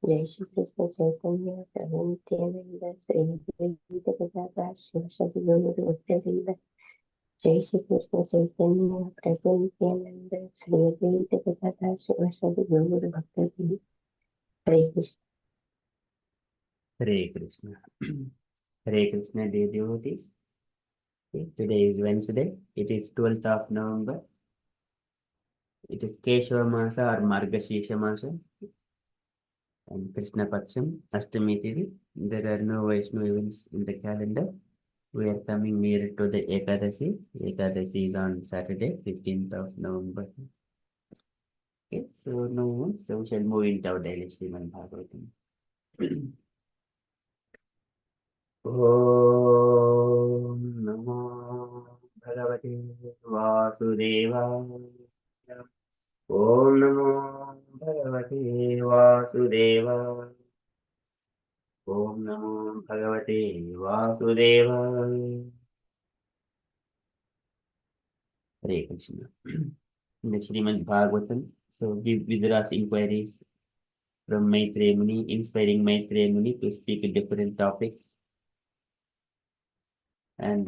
जय श्री कृष्ण चैतन्य प्रभु नित्यानंद श्री अद्वैत गदाधर शिवासादि गौरभक्तवृंद जय श्री कृष्ण चैतन्य प्रभु नित्यानंद श्री अद्वैत गदाधर शिवासादि गौरभक्तवृंद हरे Krishna Hare Krishna. Hare Krishna, dear devotees. Today is Wednesday. It is 12th of November. It is Keshava Masa or Margashisha Masa and Krishna Paksham, Ashtami Tithi. There are no Vaishnava events in the calendar. We are coming near to the Ekadasi. Ekadasi is on Saturday, 15th of November. Okay, so we shall move into our daily Srimad Bhagavatam. Om Namo Bhagavate Vasudevaya. Om Namo Bhagavate Vasudevaya. Om Namo Bhagavate Vasudevaya. Hare Krishna. In the Srimad Bhagavatam, so give Vidura's inquiries from Maitreya Muni, inspiring Maitreya Muni to speak different topics. And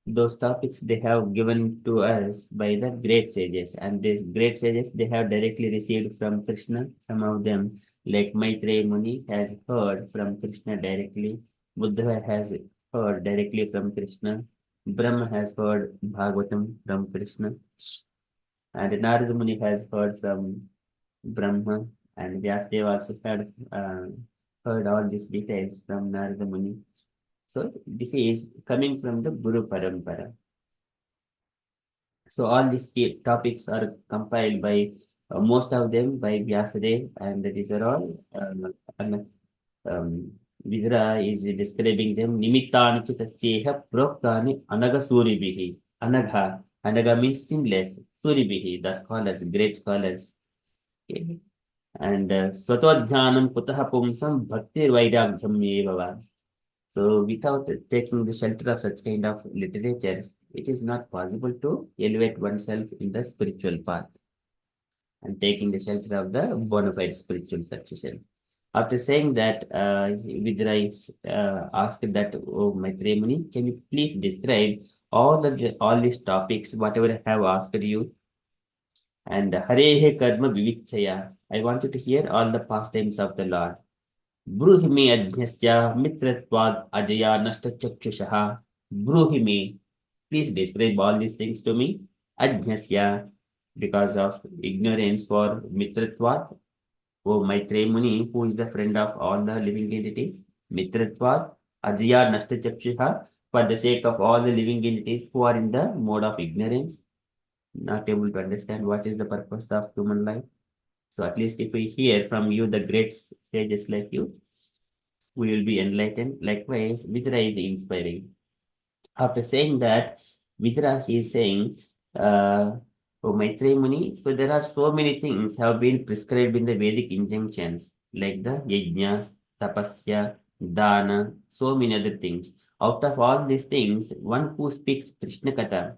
those topics they have given to us by the great sages, and these great sages they have directly received from Krishna. Some of them, like Maitreya Muni, has heard from Krishna directly. Buddha has heard directly from Krishna. Brahma has heard Bhagavatam from Krishna, and Narada Muni has heard from Brahma, and Vyasadeva also had heard all these details from Narada Muni. So this is coming from the Guru Parampara. So all these topics are compiled by most of them by Vyasadeva, and these are all Vidura is describing them. Nimittani chitasyeha proktani anaga suribihi. Anaga means sinless. Suribihi, the scholars, great scholars. Okay. And Svatodhyanam kutaha pumsam bhakti vairagyam eva. So without taking the shelter of such kind of literatures, it is not possible to elevate oneself in the spiritual path and taking the shelter of the bona fide spiritual succession. After saying that, Vidura asked that, oh, Maitreya Muni, can you please describe all these topics, whatever I have asked you, and Harehe Karma Vivikchaya. I want you to hear all the pastimes of the Lord. ब्रूहि अज्ञस्य मित्रत्वाद अजया नष्ट चक्षुषः ब्रूहि me, please describe all these things to me. Ajnasya, because of ignorance, for mitratvat, oh Maitreya Muni, who is the friend of all the living entities. Mitratvat ajaya nashta chakshusha, for the sake of all the living entities who are in the mode of ignorance, not able to understand what is the purpose of human life. So at least if we hear from you, the great sages like you, we will be enlightened. Likewise, Vidura is inspiring. After saying that, Vidura is saying, oh Maitreya Muni, so there are so many things have been prescribed in the Vedic injunctions, like the yajnas, tapasya, dana, so many other things. Out of all these things, one who speaks Krishna Katha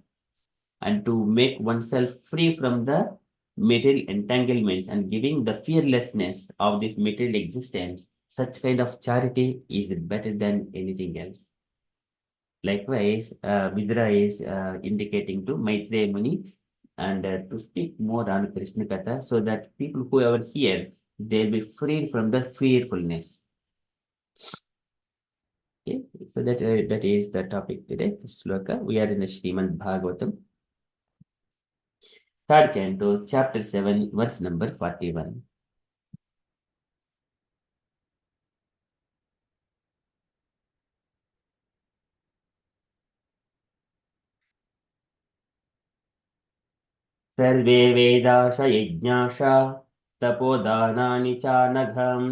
and to make oneself free from the material entanglements and giving the fearlessness of this material existence, such kind of charity is better than anything else. Likewise, Vidura is indicating to Maitreya Muni and to speak more on Krishna Katha so that people who are here, they'll be freed from the fearfulness. Okay, so that is the topic today. Sloka. We are in the Srimad Bhagavatam. Third canto, chapter 7, verse number 41. सर्वे वेदाश यज्ञाश तपोदानानि चानघम्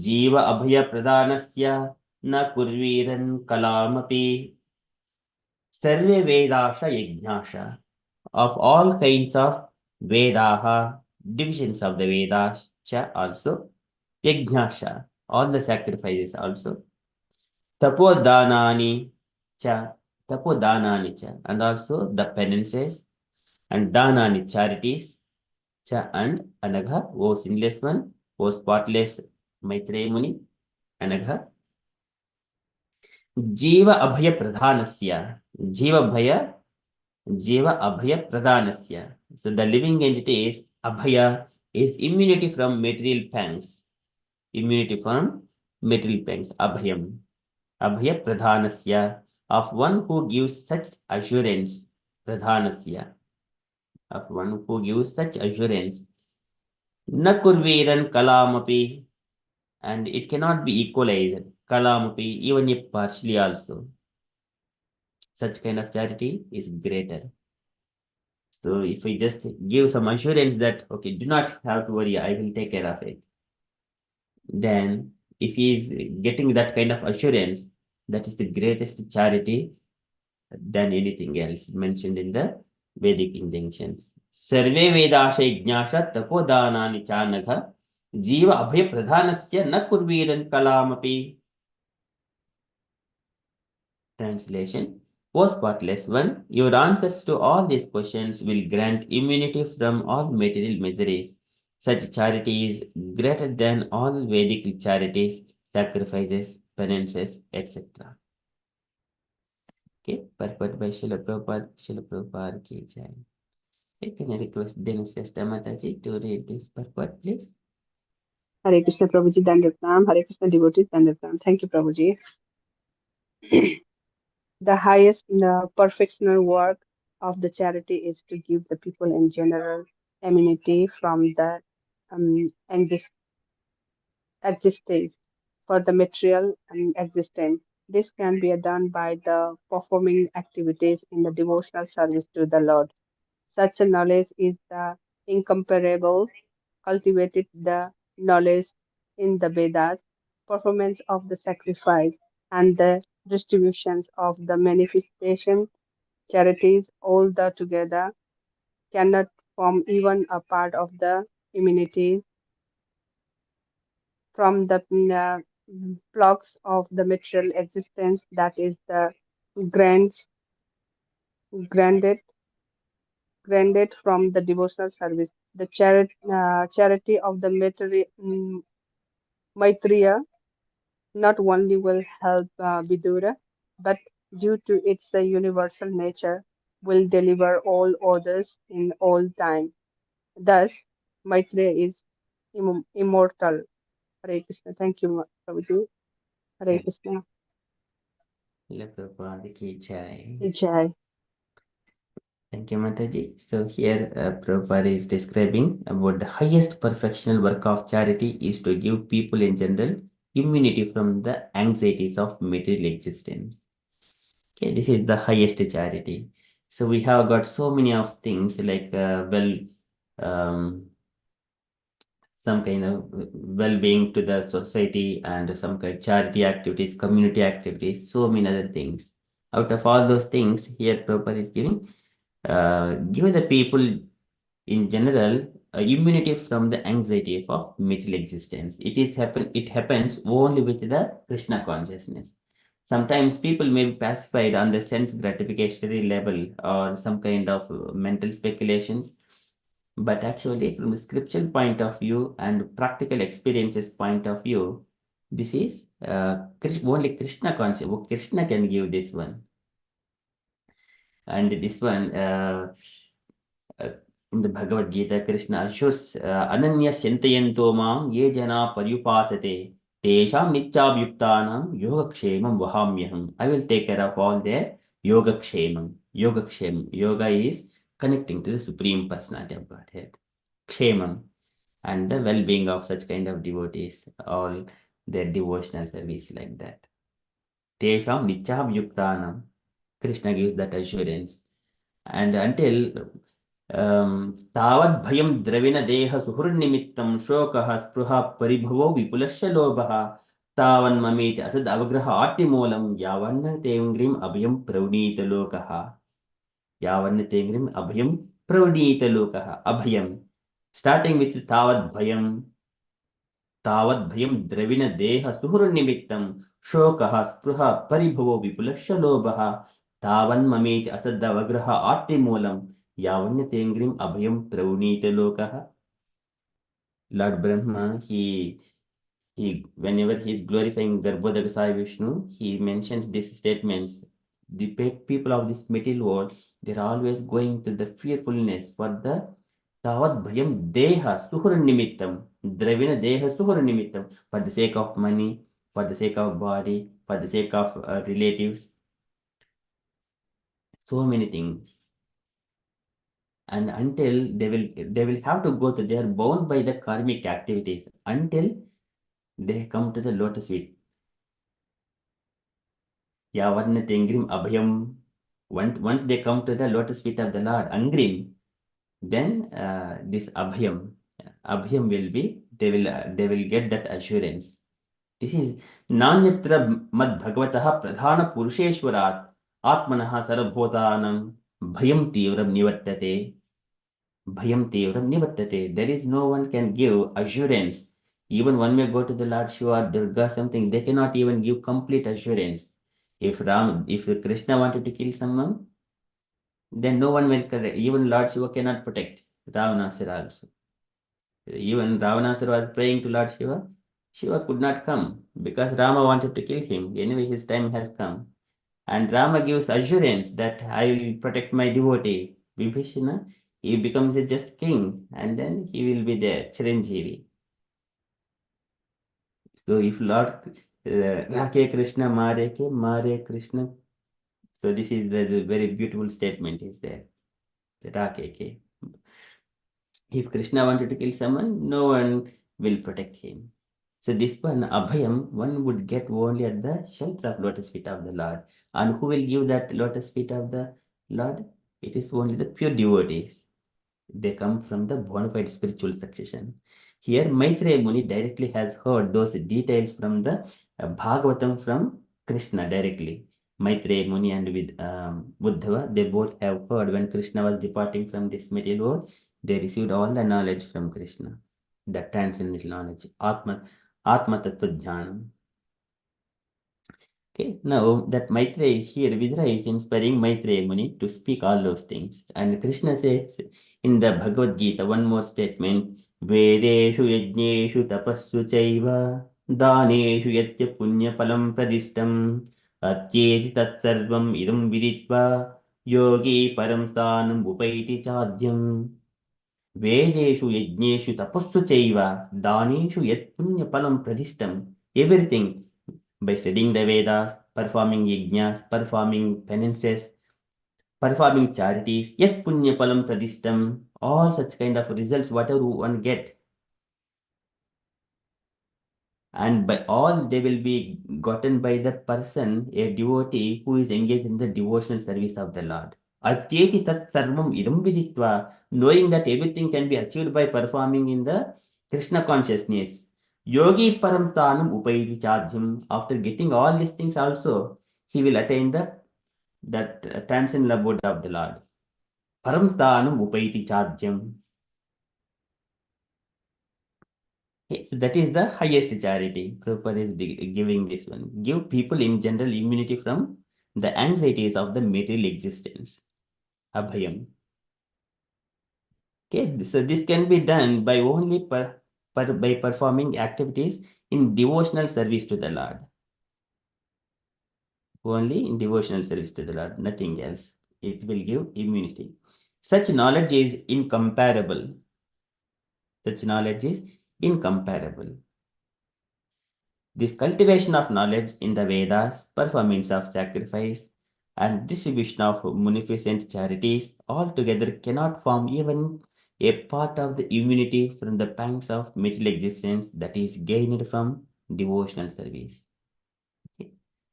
जीव अभयप्रदानस्य न कुर्वीरन् कलामपि. Sarve Vedasha Yajnasha, of all kinds of Vedaha, divisions of the Vedas, cha also, Yajnasha, all the sacrifices also, Tapodanani cha, and also the penances, and danani, charities, cha and anagha, O sinless one, O spotless Maitreya Muni, anagha. Jiva abhaya pradhanasya, Jiva abhaya pradhanasya. So the living entity is abhaya, is immunity from material pangs. Immunity from material pangs, abhayam. Abhaya pradhanasya, of one who gives such assurance, pradhanasya, of one who gives such assurance. Na kurviran kalamapi, and it cannot be equalized. Kalamapi, even if partially also. Such kind of charity is greater. So if we just give some assurance that, okay, do not have to worry, I will take care of it. Then if he is getting that kind of assurance, that is the greatest charity than anything else mentioned in the Vedic injunctions. Sarve Vedasha Ijnasha Tapodanani Chanagha Jiva Abhay Pradhanasya Na Kurviran Kalamapi. Translation. O spotless one, your answers to all these questions will grant immunity from all material miseries. Such charity is greater than all Vedic charities, sacrifices, penances, etc. Okay, purport by Srila Prabhupada, Srila Prabhupada ki jai. Okay, can I request Dennis Sister Mataji to read this purport, please? Hare Krishna Prabhuji, Dandapram. Hare Krishna devotees, Dandapram. Thank you, Prabhuji. The highest perfectional work of the charity is to give the people in general immunity from the existence for the material existence. This can be done by the performing activities in the devotional service to the Lord. Such a knowledge is the incomparable, cultivated the knowledge in the Vedas, performance of the sacrifice, and the distributions of the manifestation charities all the together cannot form even a part of the immunities from the flux of the material existence that is the grand, granted, granted from the devotional service. The charity of the Maitreya not only will help Vidura, but due to its universal nature, will deliver all others in all time. Thus, Maitreya is immortal. Hare Krishna. Thank you, Prabhuji. Hare Krishna. Srila Prabhupada ki jai. Jai. Thank you, Mataji. So here Prabhupada is describing about the highest perfectional work of charity is to give people in general immunity from the anxieties of material existence. Okay, this is the highest charity. So we have got so many of things like some kind of well-being to the society and some kind of charity activities, community activities, so many other things. Out of all those things, here Prabhupada is giving give the people in general immunity from the anxiety of material existence. It happens only with the Krishna consciousness. Sometimes people may be pacified on the sense gratificatory level or some kind of mental speculations, but actually from the scriptural point of view and practical experiences point of view, this is only Krishna consciousness. Krishna can give this one. And this one, in the Bhagavad Gita, Krishna assures Ananya Syantayanto Mam Ye Jana Paryupasate Tesham Nityabhyuktanam Yogakshemam Vahamyaham. I will take care of all their Yogakshemam. Yogakshemam. Yoga is connecting to the Supreme Personality of Godhead. Kshemam. And the well-being of such kind of devotees, all their devotional service like that. Tesham Nityabhyuktanam. Krishna gives that assurance. And until तावद् भयं द्रविण देह सुहृन्निमित्तं शोकः स्पृहा परिभवो विपुलस्य लोभः तावन्ममेति असद् अवग्रह आट्यमूलं यावन्न तेङ्ग्रिम् अभयं प्रवणीतलोकः यावन्न तेङ्ग्रिम् अभयं प्रवणीतलोकः अभयं starting with तावद् भयं द्रविण देह सुहृन्निमित्तं शोकः स्पृहा परिभवो विपुलस्य लोभः तावन्ममेति असद् अवग्रह आट्यमूलं Yavanyatengrim abhayam pravunita lokaha. Lord Brahma, whenever he is glorifying Garbhodaga Sai Vishnu, he mentions these statements. The people of this material world, they're always going to the fearfulness for the Tavat Bhayam Deha Suhur Nimittam. Dravina Deha Suhur Nimittam. For the sake of money, for the sake of body, for the sake of relatives. So many things. And until they will have to go to, they are bound by the karmic activities until they come to the lotus feet. Yavarnatengrim abhayam. Once they come to the lotus feet of the Lord, Angrim, then this abhayam will be, they will get that assurance. This is Nanyatra Mad Bhagavataha Pradhana Purusheshwarat Atmanaha Sarabhotanam Bhayam Tivram Nivattate. Bhayam Tivram Nivattate. There is no one can give assurance. Even one may go to the Lord Shiva, Durga, something, they cannot even give complete assurance. If Krishna wanted to kill someone, then no one will correct. Even Lord Shiva cannot protect Ravanasara also. Even Ravanasara was praying to Lord Shiva. Shiva could not come because Rama wanted to kill him. Anyway, his time has come. And Rama gives assurance that I will protect my devotee. Vibhishana, he becomes a just king and then he will be there, Chiranjeevi. So if Lord Rake Krishna Mare Krishna. So this is the very beautiful statement is there. Rake. If Krishna wanted to kill someone, no one will protect him. So this one, Abhayam, one would get only at the shelter of lotus feet of the Lord. And who will give that lotus feet of the Lord? It is only the pure devotees. They come from the bona fide spiritual succession. Here, Maitreya Muni directly has heard those details from the Bhagavatam from Krishna directly. Maitreya Muni and with Uddhava, they both have heard when Krishna was departing from this material world, they received all the knowledge from Krishna, the transcendental knowledge, Atma Tattva Jnanam. Okay, now that Maitreya here, Vidra is inspiring Maitreya Muni to speak all those things. And Krishna says in the Bhagavad Gita, one more statement, Vedeshu yajneshu tapassu chaiva daneshu yatya punya palam pradishtam atyeti tatsarvam idam viditva yogi param sthanam upaiti chadyam. Vedeshu yajneshu tapassu chaiva daneshu yat punya palam pradishtam. Everything by studying the Vedas, performing yajnas, performing penances, performing charities, yet punya palam pradishtam, all such kind of results, whatever one get. And by all they will be gotten by the person, a devotee who is engaged in the devotional service of the Lord. Atyeti tat sarvam idam viditva, knowing that everything can be achieved by performing in the Krishna consciousness. Yogi param sthanam upaiti chadhyam. After getting all these things also, he will attain that transcendental abode of the Lord. Param sthanam upaiti chadhyam. Okay, so that is the highest charity. Prabhupada is giving this one. Give people in general immunity from the anxieties of the material existence. Abhayam. Okay, so this can be done by only by performing activities in devotional service to the Lord. Only in devotional service to the Lord, nothing else. It will give immunity. Such knowledge is incomparable. Such knowledge is incomparable. This cultivation of knowledge in the Vedas, performance of sacrifice, and distribution of munificent charities altogether cannot form even a part of the immunity from the pangs of material existence that is gained from devotional service. Okay.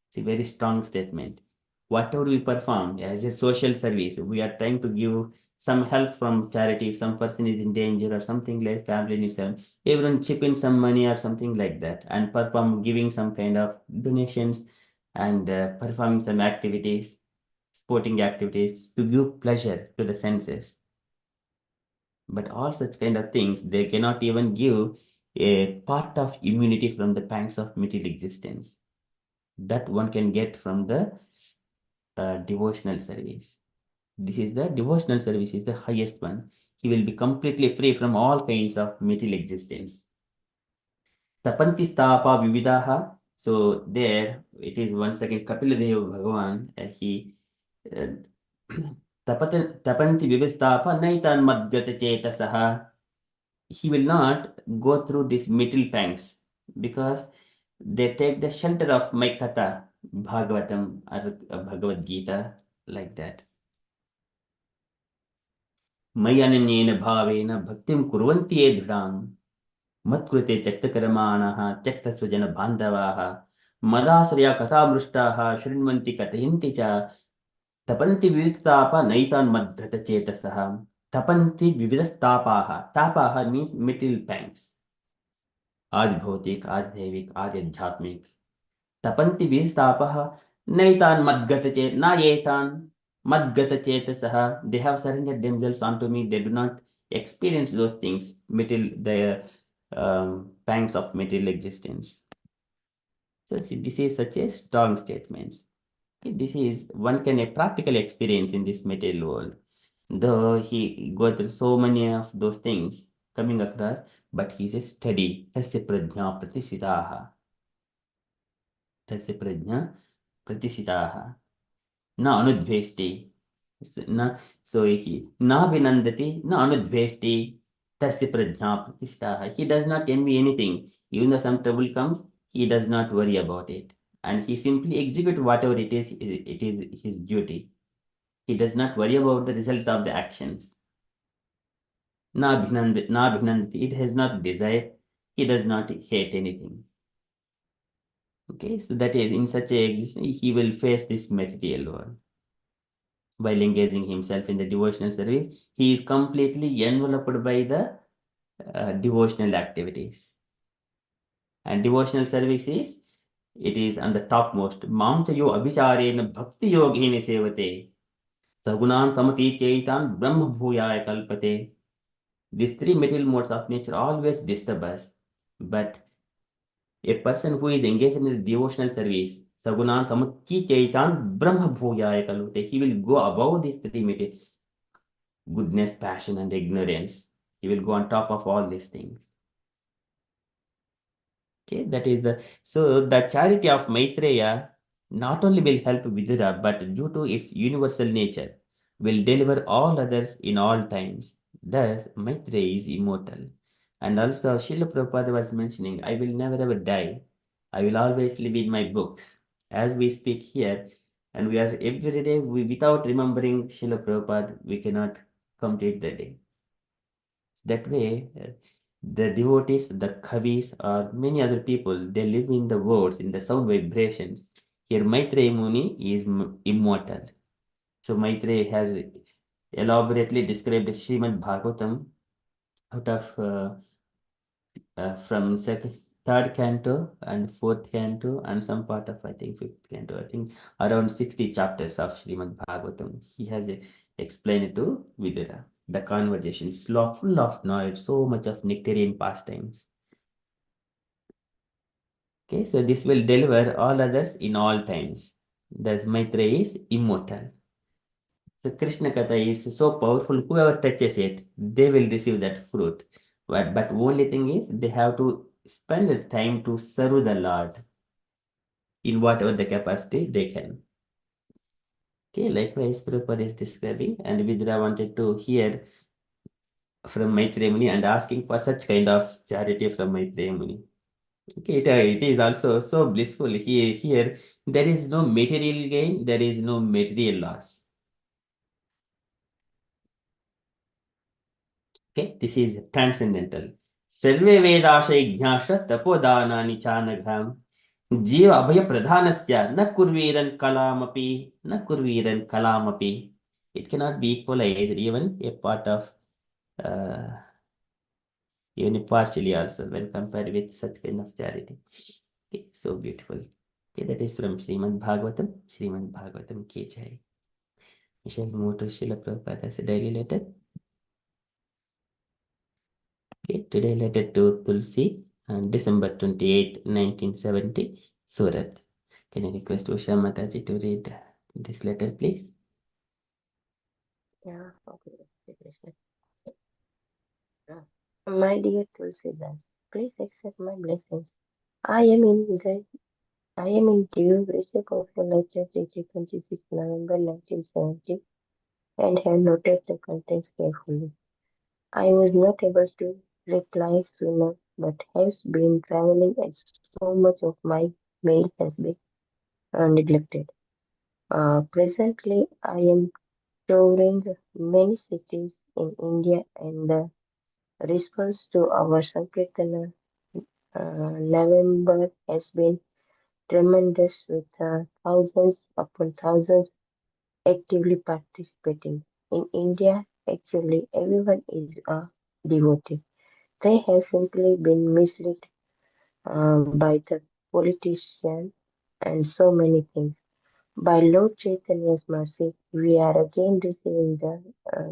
It's a very strong statement. Whatever we perform as a social service, we are trying to give some help from charity. If some person is in danger or something like family needs help, everyone chip in some money or something like that and perform giving some kind of donations and performing some activities, sporting activities to give pleasure to the senses. But all such kind of things, they cannot even give a part of immunity from the pangs of material existence that one can get from the devotional service. This is the devotional service, is the highest one. He will be completely free from all kinds of material existence. Tapanti stapa vividaha. So there it is once again Kapiladeva Bhagavan. He tapanti vivistapa naitan madgata chetasaha. He will not go through these material pangs because they take the shelter of my katha, Bhagavatam or Bhagavad Gita, like that. Mayananyena bhavena bhaktim kurvanti ye dhudam. मत्कृते त्यक्तकर्माणः त्यक्तस्वजनबान्धवाः मदाश्रया कथामृष्टाः शृण्वन्ति कथयन्ति च तपन्ति विविधताप नैतान् मद्गतचेतसः तपन्ति विविधस्तापाः तापाः means material pangs आदि भौतिक आदि दैविक आदि आध्यात्मिक तपन्ति विविधतापः नैतान् मद्गतचेत न एतान् मद्गतचेतसः they have surrendered themselves unto me, they do not experience those things material the pangs of material existence. So see, this is such a strong statement. Okay, this is one can a practical experience in this material world. Though he go through so many of those things coming across, but he is steady. Tasya prajna pratisitaha. Tasya prajna pratisitaha. Na anudveshti. So he na vinandati na anudveshti. Tasya prajna pratisitaha. He does not envy anything. Even though some trouble comes, he does not worry about it. And he simply execute whatever it is his duty. He does not worry about the results of the actions. Na bhinandati. It has not desire. He does not hate anything. Okay, so that is in such a existence, he will face this material world. While engaging himself in the devotional service, he is completely enveloped by the devotional activities. And devotional service is, it is on the topmost. Mamchayo abhicharena bhakti yogene sevate. Sagunan samati chaitan brahma bhuyaya kalpate. These three material modes of nature always disturb us. But a person who is engaged in the devotional service, Sagunan samati chaitan brahma bhuyaya kalpate. He will go above these three material goodness, passion, and ignorance. He will go on top of all these things. Okay, that is the charity of Maitreya not only will help Vidura, but due to its universal nature, will deliver all others in all times. Thus, Maitreya is immortal. And also, Srila Prabhupada was mentioning, I will never ever die. I will always live in my books. As we speak here, and we are every day, without remembering Srila Prabhupada, we cannot complete the day. That way, the devotees, the kavis, or many other people, they live in the words, in the sound vibrations. Here, Maitreya Muni is immortal. So, Maitreya has elaborately described Srimad Bhagavatam out of from third canto and fourth canto and some part of, I think, fifth canto. I think around 60 chapters of Srimad Bhagavatam. He has explained it to Vidura. The conversations, full of knowledge, so much of nectarian pastimes. Okay, so this will deliver all others in all times. Thus, Maitreya is immortal. So, Krishna Katha is so powerful, whoever touches it, they will receive that fruit. But only thing is, they have to spend the time to serve the Lord in whatever the capacity they can. Okay, likewise, Prabhupada is describing, and Vidura wanted to hear from Maitreya Muni and asking for such kind of charity from Maitreya Muni. Okay, it is also so blissful. Here, there is no material gain, there is no material loss. Okay, this is transcendental. Sarve vedasha ijnasha tapodanani chanagam jiva abhaya pradhanasya na kurviran kalamapi. It cannot be equalized, even a part of even partially also when compared with such kind of charity. Okay, so beautiful. Okay, that is from Srimad Bhagavatam. Srimad Bhagavatam ki jai. We shall move to Srila Prabhupada's daily letter. Okay, today letter to Tulsi on December 28, 1970, Surat. Can I request Usha Mataji to read this letter, please? Yeah, okay. Krishna. My dear Tulsidas, please accept my blessings. I am in the I am in due receipt of your letter dated 26 November 1970 and have noted the contents carefully. I was not able to reply sooner, but has been traveling and so much of my mail has been neglected. Presently, I am touring many cities in India and the response to our Sankirtana November has been tremendous with thousands upon thousands actively participating. In India, actually, everyone is a devotee. They have simply been misled by the politician and so many things. By Lord Chaitanya's mercy, we are again receiving the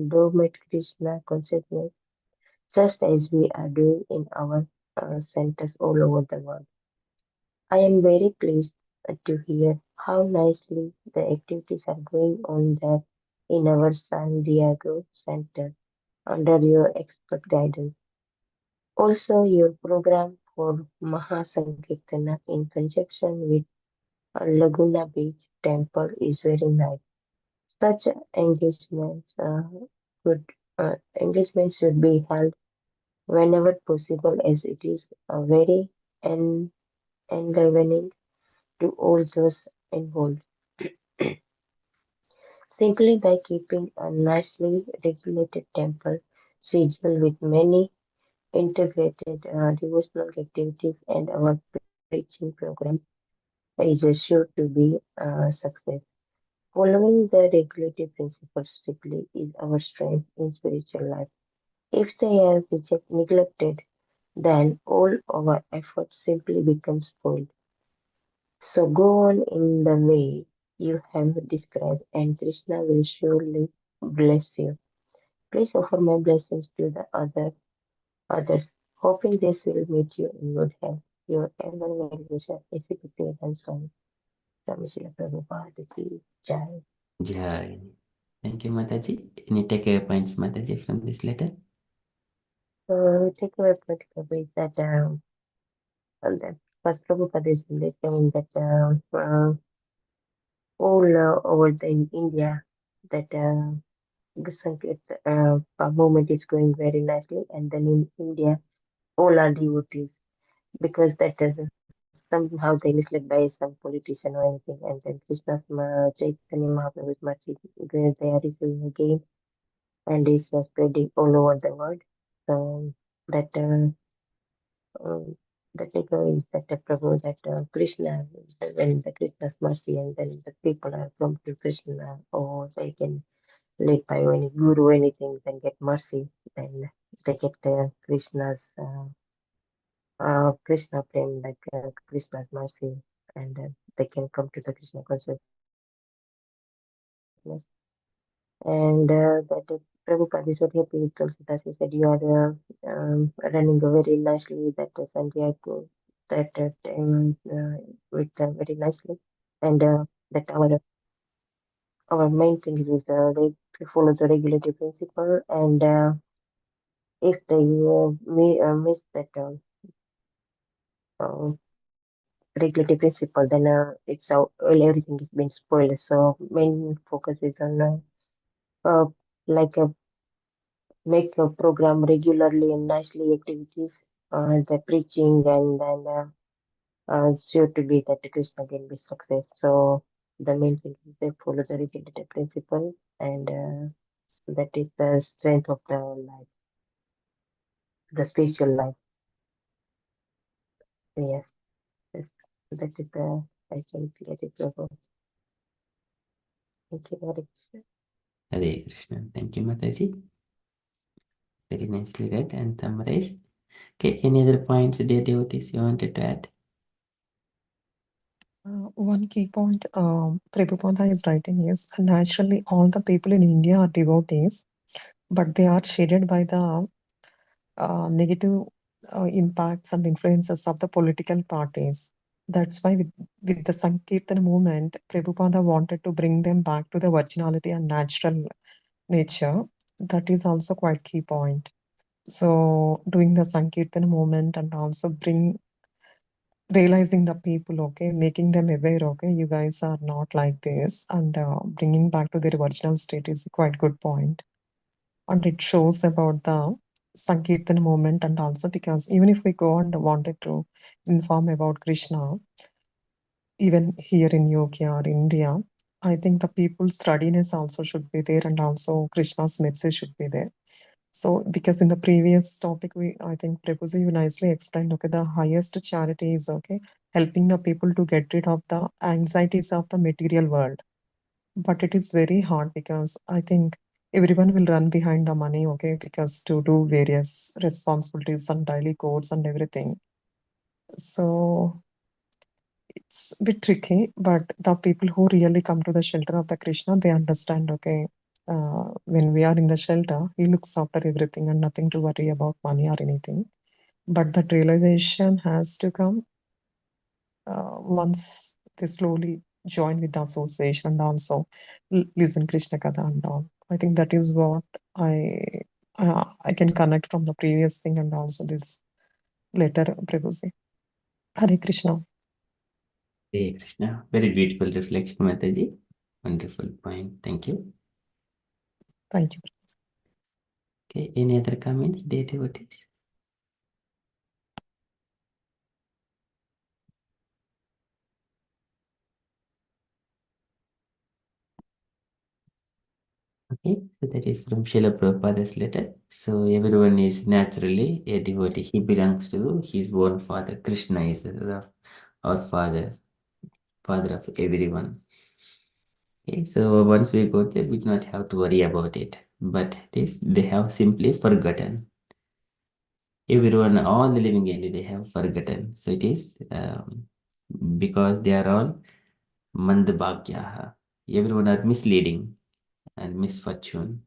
dormant Krishna consciousness, just as we are doing in our centers all over the world. I am very pleased to hear how nicely the activities are going on there in our San Diego Center under your expert guidance. Also, your program for Mahasankirtana in conjunction with Laguna Beach Temple is very nice. Such good engagements should be held whenever possible, as it is very en- enlivening to all those involved. Simply by keeping a nicely regulated temple schedule with many integrated devotional activities and our preaching program is sure to be a success. Following the regulative principles strictly is our strength in spiritual life. If they are neglected, then all our efforts simply become spoiled. So go on in the way you have described, and Krishna will surely bless you. Please offer my blessings to the others, hoping this will meet you in good health. Your ever well-wisher, Executive Swami, Rameshila Prabhupada Ki Jai. Jai. Thank you, Mataji. Any takeaway points, Mataji, from this letter? Takeaway particular is that that first Prabhupada is saying that all over in India that the Sanket movement is going very nicely, and then in India all are devotees because that somehow they misled by some politician or anything, and then Krishna's Chaitanya Mahaprabhu's mercy they are receiving again and is spreading all over the world. So that the takeaway is that the Prabhu, that Krishna, when the Krishna's mercy and then the people are come to Krishna or they can led by any guru or anything, then get mercy, then they get Krishna prem, like Krishna's mercy, and they can come to the Krishna consciousness. And that Prabhupada is very happy with Tulsidas. He said, you are running very nicely that Sanjay that with very nicely. And that our main thing is to follow the regulative principle. And if they miss that regulative principle, then everything is being spoiled. So main focus is on like make a program regularly and nicely activities, the preaching and then it's sure to be that the Krishna can be success. So the main thing is they follow the regulated principle and that is the strength of the life, the spiritual life. Yes, yes. That is the I can clear it over. Thank you very much. Hare Krishna. Thank you, Mataji. Very nicely read and summarized. Okay, any other points, dear devotees, you wanted to add? One key point Prabhupada is writing is naturally all the people in India are devotees, but they are shaded by the negative impacts and influences of the political parties. That's why with the Sankirtan movement, Prabhupada wanted to bring them back to the virginality and natural nature. That is also quite key point. So doing the Sankirtan movement and also realizing the people, okay, making them aware, okay, you guys are not like this, and bringing back to their original state is a quite good point. And it shows about the Sankirtan movement, and also because even if we go and wanted to inform about Krishna, even here in UK or India, I think the people's readiness also should be there, and also Krishna's message should be there. So, because in the previous topic, I think Prabhuji, you nicely explained, okay, the highest charity is, okay, helping the people to get rid of the anxieties of the material world. But it is very hard because I think everyone will run behind the money, okay, because to do various responsibilities and daily codes and everything. So it's a bit tricky, but the people who really come to the shelter of the Krishna, they understand, okay, when we are in the shelter, he looks after everything and nothing to worry about money or anything. But that realization has to come once they slowly join with the association and also listen Krishna Katha and all. I think that is what I can connect from the previous thing and also this later Prabhuji. Hare Krishna. Hare Krishna. Very beautiful reflection, Mataji. Wonderful point. Thank you. Thank you. Okay, any other comments, dear devotees? Okay, so that is from Srila Prabhupada's letter. So everyone is naturally a devotee. He belongs to his own father. Krishna is our father, father of everyone. Okay, so once we go there, we do not have to worry about it. But this, they have simply forgotten. Everyone, all the living entity, they have forgotten. So it is because they are all mandabhagyaha. Everyone are misleading and misfortune.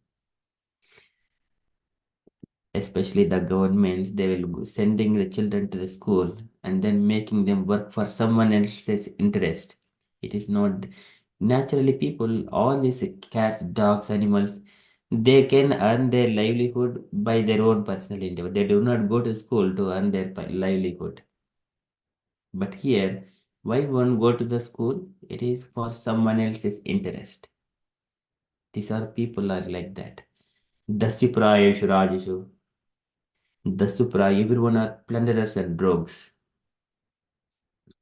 Especially the governments, they will sending the children to the school and then making them work for someone else's interest. It is not naturally people, all these cats, dogs, animals, they can earn their livelihood by their own personal endeavor. They do not go to school to earn their livelihood. But here, why one go to the school? It is for someone else's interest. These are people are like that. Dasya Prayeshu Rajeshu. The Supra, everyone are plunderers and rogues.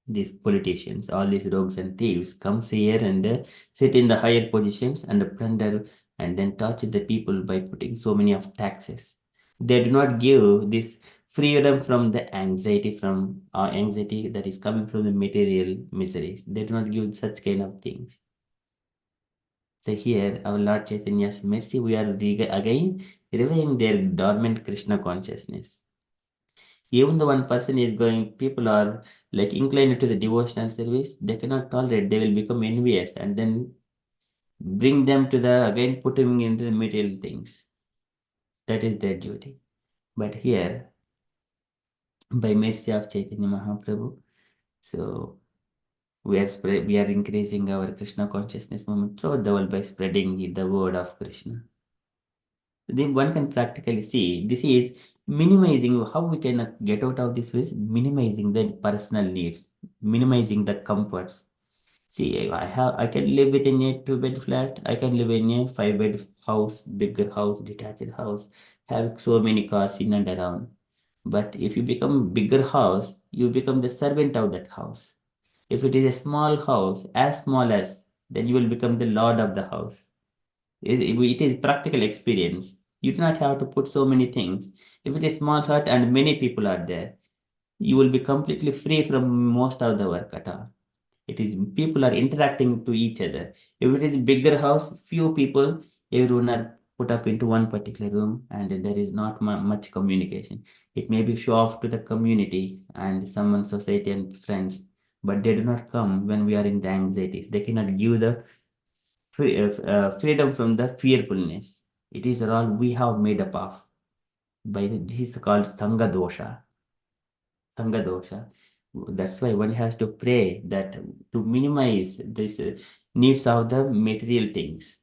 These politicians, all these rogues and thieves comes here and sit in the higher positions and plunder and then torture the people by putting so many of taxes. They do not give this freedom from the anxiety that is coming from the material miseries. They do not give such kind of things. So here, our Lord Chaitanya's mercy, we are again reviving their dormant Krishna consciousness. Even the one person is going, people are like inclined to the devotional service, they cannot tolerate, they will become envious and then bring them to the again put them into the material things. That is their duty. But here, by mercy of Chaitanya Mahaprabhu, so we are increasing our Krishna consciousness movement throughout the world by spreading the word of Krishna. Then one can practically see this is minimizing how we can get out of this is minimizing the personal needs, minimizing the comforts. See, I can live within a two-bed flat, I can live in a five-bed house, bigger house, detached house, have so many cars in and around. But if you become bigger house, you become the servant of that house. If it is a small house, as small as, then you will become the lord of the house. It is practical experience. You do not have to put so many things. If it is small hut and many people are there, you will be completely free from most of the work at all. It is people are interacting to each other. If it is bigger house, few people, everyone are put up into one particular room and there is not much communication. It may be show off to the community and someone society and friends, but they do not come when we are in the anxieties. They cannot give the freedom from the fearfulness. It is all we have made up of. This is called Sangha dosha. Sangha dosha. That's why one has to pray that to minimize this needs of the material things.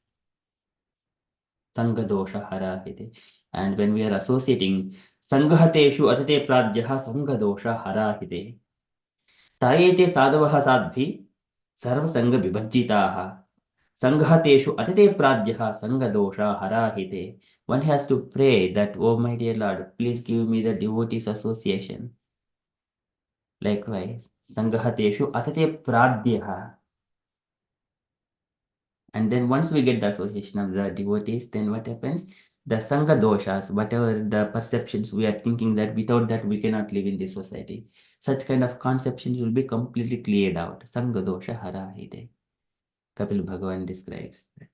Sangha dosha hara iti. And when we are associating Sanghateshu atate pradyaha Sangha dosha hara iti. Tayete sadavaha sadbhi sarvasanga vibhajjitaha. Sanghateshu atate pradyaha Sangha dosha hara iti. One has to pray that, oh my dear Lord, please give me the devotees association. Likewise, Sanghateshu atate pradyaha. And then once we get the association of the devotees, then what happens? The Sangha doshas, whatever the perceptions we are thinking that without that we cannot live in this society, such kind of conceptions will be completely cleared out. Sangha dosha hara hide. Kapil Bhagavan describes that.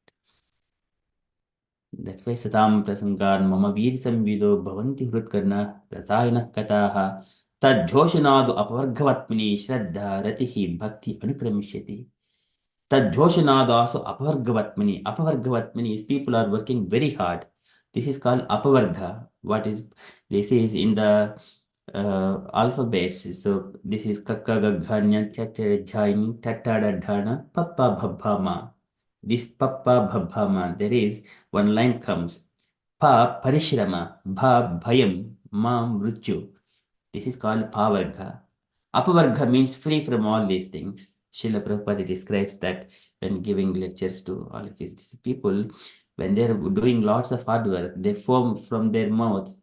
That's why Satam Prasangan Mama Veer Samvido Bhavanti Hrutkarna Rasayana Kataha Tad Joshanadu Apargavatmini Shraddha Ratihi Bhakti Anukramishati. Tadjoshanad also apavargavatmani. Apavargavatmani is people are working very hard. This is called apavarga. What is this is in the alphabets. So this is kakka gaghanya chacha jhaini tatada dhana pappa bhabhama. This pappa bhabhama. There is one line comes. Pa parishrama bha bhayam ma mrityu. This is called pavarga. Apavarga means free from all these things. Srila Prabhupada describes that when giving lectures to all of his people, when they're doing lots of hard work, they foam from their mouth.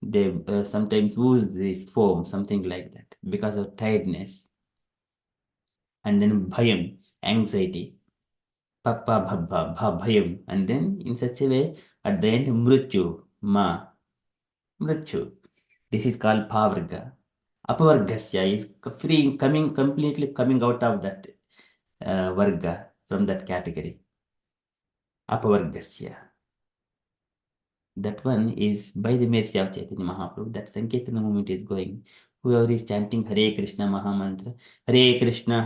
They sometimes ooze this foam, something like that, because of tiredness. And then bhayam, anxiety. Papa bhabha, bhayam. And then in such a way, at the end, mrityu, ma, mrityu. This is called pavarga. Apavargasya is free, completely coming out of that varga, from that category. Apavargasya. That one is by the mercy of Chaitanya Mahaprabhu. That Sankirtana movement is going. Whoever is chanting Hare Krishna Mahamantra, Hare Krishna,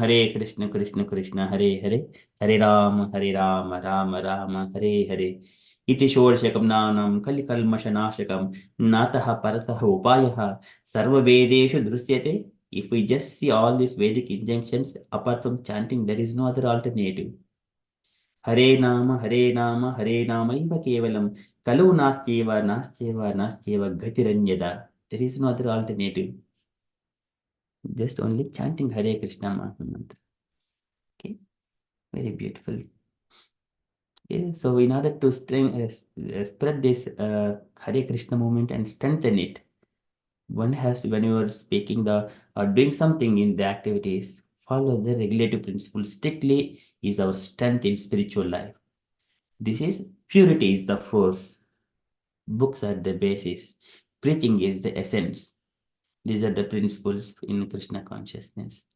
Krishna Krishna, Hare Hare, Hare Rama, Rama Rama, Hare Hare. Iti Shorshakam Nanam Kalikalmashanashakam Nataha Parataha Upayaha Sarva Vedeshu Drusyate. If we just see all these Vedic injunctions, apart from chanting, there is no other alternative. Hare Nama, Hare Nama, Hare Nama, Iva Kevalam, Kalu Nastyeva, Nastyeva, Nastyeva, Gatiranyada. There is no other alternative. Just only chanting Hare Krishna Mahamantra. Okay, very beautiful. Okay, so in order to spread this Hare Krishna movement and strengthen it, one has to, when you are speaking the or doing something in the activities, follow the regulative principle strictly is our strength in spiritual life. This is purity is the force. Books are the basis. Preaching is the essence. These are the principles in Krishna consciousness.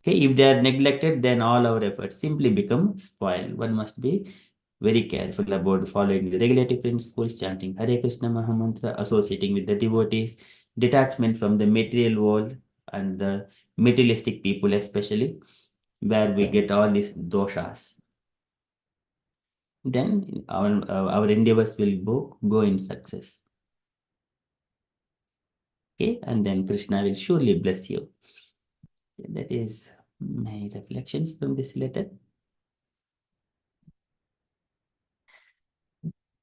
Okay, if they are neglected, then all our efforts simply become spoiled. One must be very careful about following the regulative principles, chanting Hare Krishna Mahamantra, associating with the devotees, detachment from the material world and the materialistic people, especially where we get all these doshas. Then our endeavors will go in success. Okay, and then Krishna will surely bless you. That is my reflections from this letter.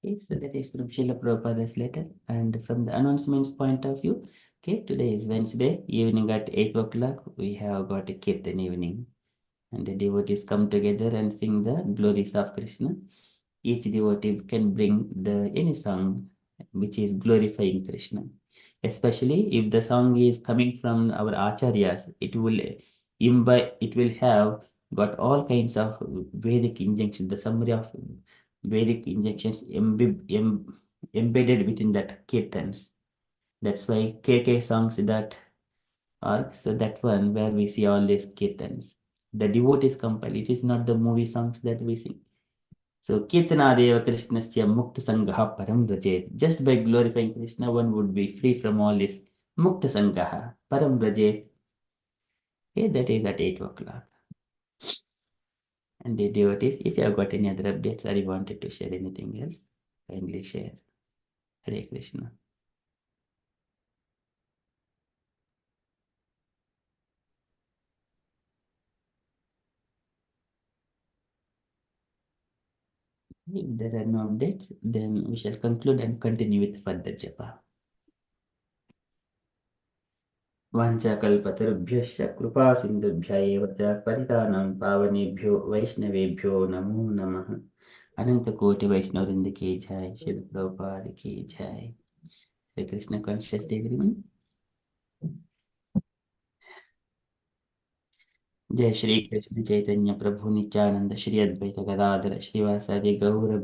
Okay, so that is from Srila Prabhupada's letter. And from the announcements point of view, okay, today is Wednesday, evening at 8 o'clock, we have got a Kirtan evening. And the devotees come together and sing the glories of Krishna. Each devotee can bring any song which is glorifying Krishna. Especially if the song is coming from our acharyas, it will have got all kinds of Vedic injunctions, the summary of Vedic injunctions embedded within that kirtans. That's why KK songs that are, so that one where we see all these kirtans. The devotees compile, it is not the movie songs that we sing. So Kirtanadeva Krishnasya Mukta Sangaha Param Rajet. Just by glorifying Krishna, one would be free from all this Mukta Sangaha Param Rajet. Okay, that is at 8 o'clock. And the devotees, if you have got any other updates or you wanted to share anything else, kindly share. Hare Krishna. If there are no updates, then we shall conclude and continue with further japa. वाञ्छाकल्पतरुभ्यश्च कृपासिन्धुभ्य एव च पतितानां पावनेभ्यो वैष्णवेभ्यो नमो नमः। अनंत कोटि वैष्णववृंद की जय, श्री प्रभुपाद की जय। Shri Krishna conscious day everyone. जय श्री कृष्ण चैतन्य प्रभु नित्यानंद श्री अद्वैत गदाधर श्रीवासादि गौर